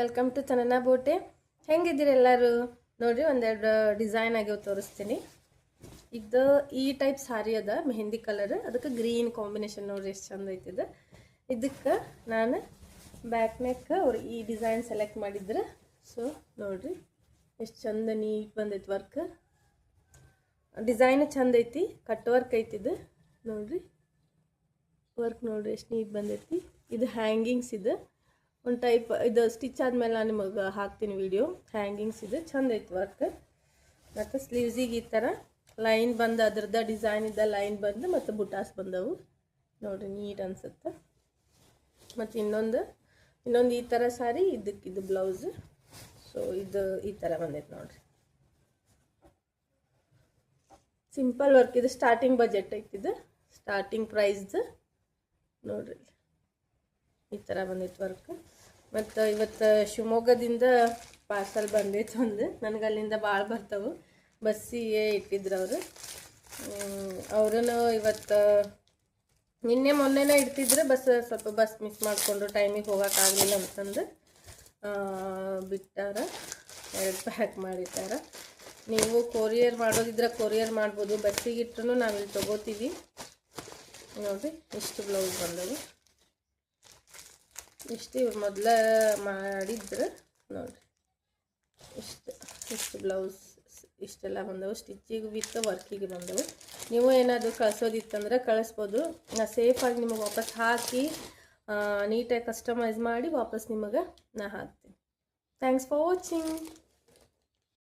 Welcome to ಚನನ ಬೋಟೆ. ಹೆಂಗಿದ್ದೀರಿ ಎಲ್ಲರೂ? ನೋಡ್ರಿ ಒಂದೆರಡು ಡಿಸೈನ್ ಆಗ್ಯಾವ ತೋರಿಸ್ತೀನಿ. ಇದು ಈ ಟೈಪ್ ಸಾರಿ ಅದ, ಮೆಹಂದಿ ಕಲರ್, ಅದಕ್ಕೆ ಗ್ರೀನ್ ಕಾಂಬಿನೇಷನ್. ನೋಡ್ರಿ ಎಷ್ಟು ಚಂದ ಐತಿದೆ. ಇದಕ್ಕೆ ನಾನು ಬ್ಯಾಕ್ ನೆಕ್ ಅವ್ರು ಈ ಡಿಸೈನ್ ಸೆಲೆಕ್ಟ್ ಮಾಡಿದ್ರೆ. ಸೊ ನೋಡ್ರಿ ಎಷ್ಟು ಚಂದ ನೀಟ್ ಬಂದೈತಿ. ವರ್ಕ್ ಡಿಸೈನ್ ಚಂದ ಐತಿ, ಕಟ್ ವರ್ಕ್ ಐತಿದು. ನೋಡ್ರಿ ವರ್ಕ್ ನೋಡ್ರಿ ಎಷ್ಟು ನೀಟ್ ಬಂದೈತಿ. ಇದು ಹ್ಯಾಂಗಿಂಗ್ಸ್ ಇದೆ ಒಂದು ಟೈಪ್. ಇದು ಸ್ಟಿಚ್ ಆದಮೇಲೆ ನಾನು ನಿಮಗೆ ಹಾಕ್ತೀನಿ ವಿಡಿಯೋ. ಹ್ಯಾಂಗಿಂಗ್ಸ್ ಇದೆ, ಚಂದ ಐತಿ ವರ್ಕ್. ಮತ್ತು ಸ್ಲೀವ್ಸಿಗೆ ಈ ಥರ ಲೈನ್ ಬಂದು ಅದ್ರದ್ದು ಡಿಸೈನ್ ಇದ್ದ ಲೈನ್ ಬಂದು ಮತ್ತು ಬುಟಾಸ್ ಬಂದವು. ನೋಡಿರಿ ನೀಟ್ ಅನಿಸುತ್ತೆ. ಮತ್ತು ಇನ್ನೊಂದು ಈ ಥರ ಸಾರಿ, ಇದು ಬ್ಲೌಸ್. ಸೊ ಇದು ಈ ಥರ ಬಂದೈತೆ ನೋಡಿರಿ. ಸಿಂಪಲ್ ವರ್ಕ್ ಇದು. ಸ್ಟಾರ್ಟಿಂಗ್ ಬಜೆಟ್ ಐತಿದು, ಸ್ಟಾರ್ಟಿಂಗ್ ಪ್ರೈಸ್ದು ನೋಡ್ರಿ ಈ ಥರ ಬಂದೈತೆ ವರ್ಕ್. ಮತ್ತು ಇವತ್ತು ಶಿವಮೊಗ್ಗದಿಂದ ಪಾರ್ಸಲ್ ಬಂದೈತೆ ಒಂದು. ನನಗೆ ಅಲ್ಲಿಂದ ಭಾಳ ಬರ್ತಾವೆ. ಬಸ್ಸಿಗೆ ಇಟ್ಟಿದ್ರು ಅವರು. ಅವ್ರೂ ಇವತ್ತು ನಿನ್ನೆ ಮೊನ್ನೆನೇ ಇಡ್ತಿದ್ರು. ಸ್ವಲ್ಪ ಬಸ್ ಮಿಸ್ ಮಾಡಿಕೊಂಡು ಟೈಮಿಗೆ ಹೋಗೋಕ್ಕಾಗಲಿಲ್ಲ ಅಂತಂದು ಬಿಟ್ಟಾರ. 2 ಪ್ಯಾಕ್ ಮಾಡಿಟ್ಟಾರ. ನೀವು ಕೊರಿಯರ್ ಮಾಡೋದಿದ್ರೆ ಕೊರಿಯರ್ ಮಾಡ್ಬೋದು. ಬಸ್ಸಿಗೆ ಇಟ್ಟರು ನಾವಿಲ್ಲಿ ತೊಗೋತೀವಿ. ನೋಡಿರಿ ಇಷ್ಟು ಬ್ಲೌಸ್ ಬಂದವು. ಇಷ್ಟು ಇವ್ರು ಮೊದಲೇ ಮಾಡಿದ್ರೆ ನೋಡಿರಿ. ಇಷ್ಟು ಬ್ಲೌಸ್ ಇಷ್ಟೆಲ್ಲ ಬಂದವು. ಸ್ಟಿಚ್ಚಿಗೆ ವಿತ್ ವರ್ಕಿಗೆ ಬಂದವು. ನೀವು ಏನಾದರೂ ಕಳಿಸೋದಿತ್ತಂದ್ರೆ ಕಳಿಸ್ಬೋದು. ನಾ ಸೇಫಾಗಿ ನಿಮಗೆ ವಾಪಸ್ ಹಾಕಿ ನೀಟಾಗಿ ಕಸ್ಟಮೈಸ್ ಮಾಡಿ ವಾಪಸ್ ನಿಮಗೆ ನಾ ಹಾಕ್ತೀನಿ. Thanks for watching.